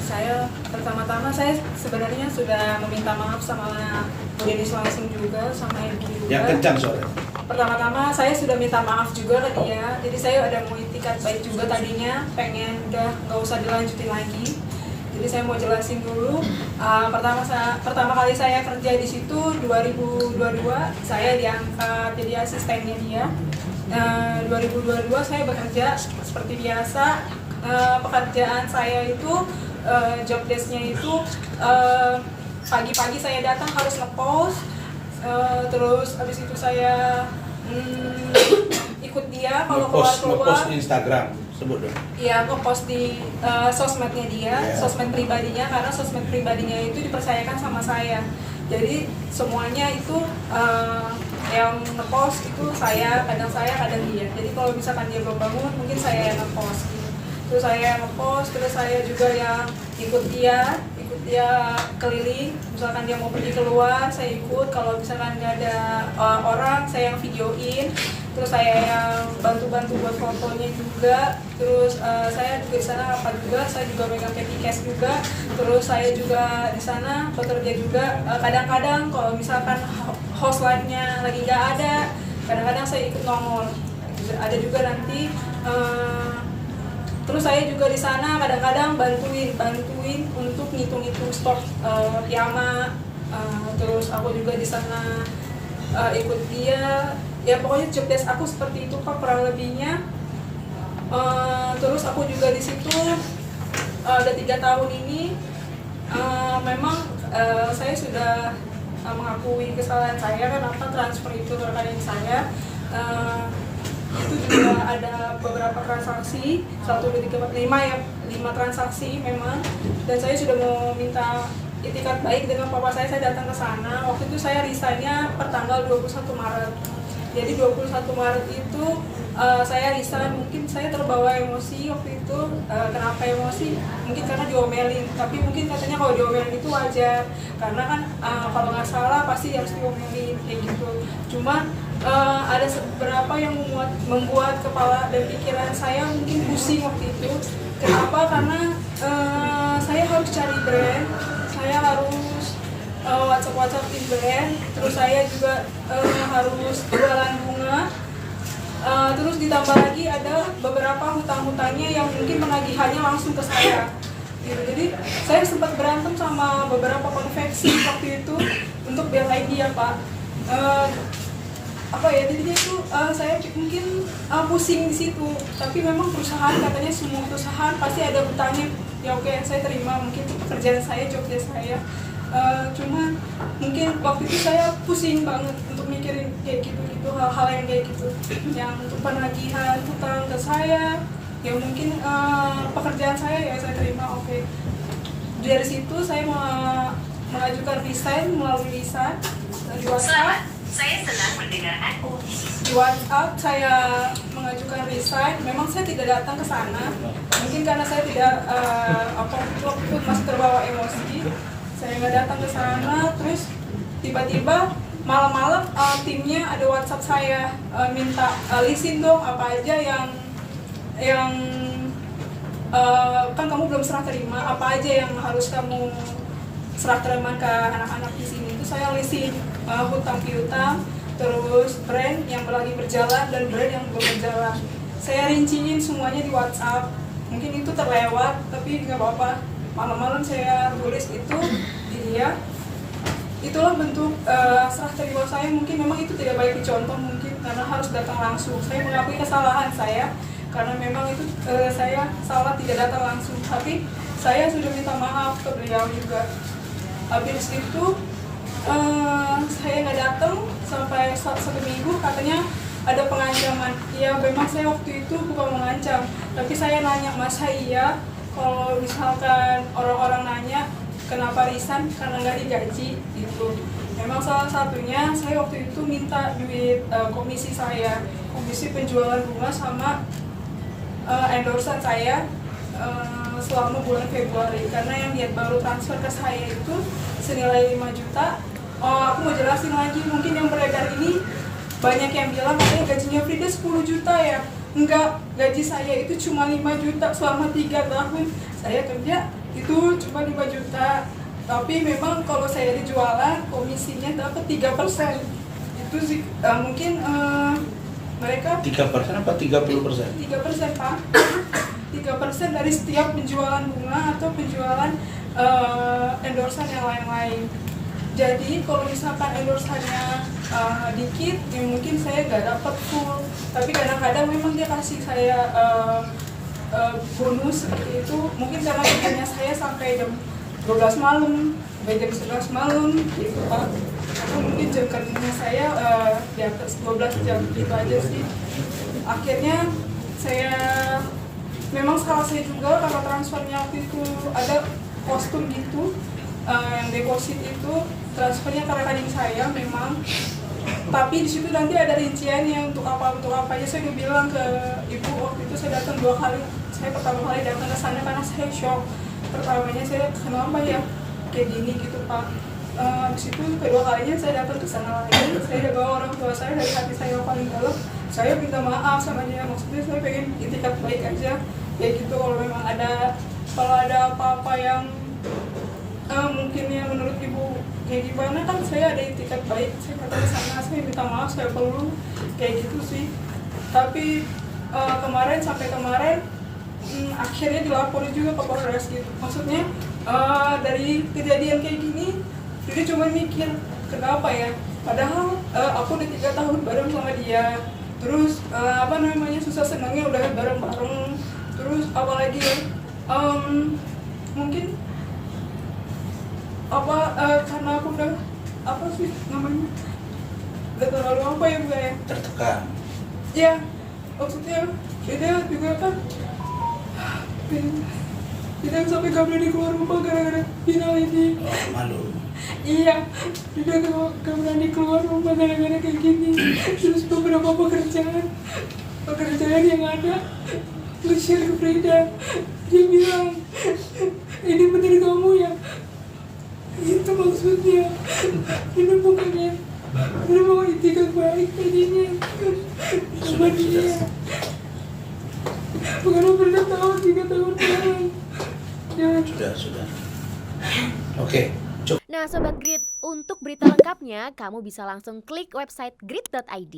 Saya pertama-tama saya sebenarnya sudah meminta maaf sama Bu Denis langsung juga, sama Ibu juga. Yang kencang soalnya. Pertama-tama saya sudah minta maaf juga ke dia. Jadi saya ada mau itikat baik juga tadinya, pengen udah nggak usah dilanjutin lagi. Jadi saya mau jelasin dulu. Pertama kali saya kerja di situ 2022, saya diangkat jadi asistennya dia. 2022 saya bekerja seperti biasa. Pekerjaan saya itu job desk-nya itu pagi-pagi saya datang harus ngepost, terus habis itu saya ikut dia kalau keluar-keluar. Ngepost Instagram, sebut dong. Iya, ngepost di sosmednya dia, sosmed pribadinya, karena sosmed pribadinya itu dipercayakan sama saya. Jadi semuanya itu yang ngepost itu saya, kadang dia. Jadi kalau misalkan dia belum bangun, mungkin saya yang ngepost. Terus saya ngepost, terus saya juga yang ikut dia keliling. Misalkan dia mau pergi keluar, saya ikut. Kalau misalkan nggak ada orang, saya yang videoin. Terus saya yang bantu-bantu buat fotonya juga. Terus saya juga di sana saya juga megang petty cash juga. Terus saya juga di sana bekerja juga. Kadang-kadang kalau misalkan host live-nya lagi nggak ada, kadang-kadang saya ikut nongol. Ada juga nanti. Terus saya juga di sana kadang-kadang bantuin untuk ngitung-ngitung stok piyama. Terus aku juga di sana ikut dia. Ya pokoknya job desk aku seperti itu Pak, kurang lebihnya. Terus aku juga di situ udah 3 tahun ini. Memang saya sudah mengakui kesalahan saya, kenapa transfer itu ke rekening saya. Itu juga ada beberapa transaksi, 1, 2, 3, 4, 5 transaksi memang. Dan saya sudah mau minta itikat baik dengan papa saya datang ke sana. Waktu itu saya resign-nya pertanggal 21 Maret. Jadi 21 Maret itu saya resign, mungkin saya terbawa emosi waktu itu. Kenapa emosi? Mungkin karena diomelin, tapi mungkin katanya kalau diomelin itu wajar. Karena kan kalau nggak salah pasti harus diomelin, kayak gitu. Cuma ada beberapa yang membuat kepala dan pikiran saya mungkin pusing waktu itu. Kenapa? Karena saya harus cari brand, saya harus WhatsApp tim brand, terus saya juga harus jualan bunga, terus ditambah lagi ada beberapa hutang-hutangnya yang mungkin penagihannya langsung ke saya. Gitu. Jadi saya sempat berantem sama beberapa konveksi waktu itu untuk BLID ya Pak. Jadinya itu saya mungkin pusing di situ. Tapi memang perusahaan katanya semua perusahaan pasti ada hutangnya. Ya oke, saya terima, mungkin itu pekerjaan saya, job desk saya. Cuma mungkin waktu itu saya pusing banget untuk mikirin kayak gitu-gitu, hal-hal yang kayak gitu, yang untuk penagihan hutang ke saya. Ya mungkin pekerjaan saya ya saya terima, oke. Dari situ saya mengajukan resign melalui lisan di WhatsApp. Saya senang mendengarkan. Di WhatsApp saya mengajukan resign. Memang saya tidak datang ke sana. Mungkin karena saya tidak waktu masih terbawa emosi. Saya nggak datang ke sana. Terus tiba-tiba malam-malam timnya ada WhatsApp saya minta listin dong apa aja yang kan kamu belum serah terima, apa aja yang harus kamu serah terima ke anak-anak di sini. Itu saya listin hutang piutang, terus brand yang lagi berjalan dan brand yang belum berjalan. Saya rinciin semuanya di WhatsApp. Mungkin itu terlewat, tapi nggak apa-apa. Malam-malam saya tulis itu di dia. Itulah bentuk serah terima saya. Mungkin memang itu tidak baik dicontoh mungkin karena harus datang langsung. Saya mengakui kesalahan saya karena memang itu saya salah tidak datang langsung. Tapi saya sudah minta maaf ke beliau juga. Habis itu saya nggak datang sampai 1 minggu, katanya ada pengancaman. Ya memang saya waktu itu bukan mengancam, tapi saya nanya masa iya kalau misalkan orang-orang nanya kenapa resign karena nggak digaji gitu. Memang salah satunya saya waktu itu minta duit komisi saya, komisi penjualan bunga sama endorsean saya selama bulan Februari, karena yang dia baru transfer ke saya itu senilai 5 juta. Aku mau jelasin lagi, mungkin yang beredar ini banyak yang bilang katanya gajinya Frida 10 juta ya. Enggak, gaji saya itu cuma 5 juta selama 3 tahun saya kerja, itu cuma 5 juta. Tapi memang kalau saya dijualan komisinya dapat 3%. Itu sih mungkin mereka 3% apa 30%? 3% Pak. 3% dari setiap penjualan bunga atau penjualan endorsan yang lain-lain. Jadi kalau misalkan endorsannya dikit, ya mungkin saya nggak dapat full. Tapi kadang-kadang memang dia kasih saya bonus seperti itu. Mungkin karena kerjanya saya sampai jam 12 malam, sampai jam 11 malam, gitu Pak. Atau mungkin jam kerjanya saya di atas 12 jam, gitu aja sih. Akhirnya saya memang salah saya juga karena transfernya waktu itu ada kostum gitu, yang deposit itu transfernya ke rekening saya memang, tapi di situ nanti ada rinciannya untuk apa aja. Saya udah bilang ke ibu waktu itu, saya datang 2 kali. Saya pertama kali datang ke sana karena saya shock. Pertamanya saya kenapa ya kayak gini gitu Pak. Di situ kedua kalinya saya datang ke sana lagi, saya udah bawa orang tua saya dari hati saya yang paling dalam. Saya minta maaf sama dia, maksudnya saya pengen itikat baik aja. Ya gitu, kalau memang ada apa-apa yang mungkin yang menurut ibu kayak gimana, kan saya ada itikat baik, saya kata ke sana, saya minta maaf, saya perlu kayak gitu sih. Tapi sampai kemarin akhirnya dilapori juga ke Polres gitu. Maksudnya dari kejadian kayak gini dia cuma mikir kenapa ya, padahal aku udah 3 tahun bareng sama dia, terus susah senangnya udah bareng-bareng. Terus apalagi mungkin karena aku udah udah terlalu Tertekan. ya, maksudnya dia juga kan dia sampai gak berani keluar rumah gara-gara viral ini. Malu. Iya, dia gak berani keluar rumah gara-gara kayak gini. Terus beberapa pekerjaan yang ada nge-share ke Frida, dia bilang, ini bener kamu ya? Itu maksudnya. Ini bukannya ini mau itikat baik tadinya sama dia. Bukan pernah tahu 3 tahun bareng. Sudah. Oke. Nah Sobat Grit, untuk berita lengkapnya kamu bisa langsung klik website grit.id.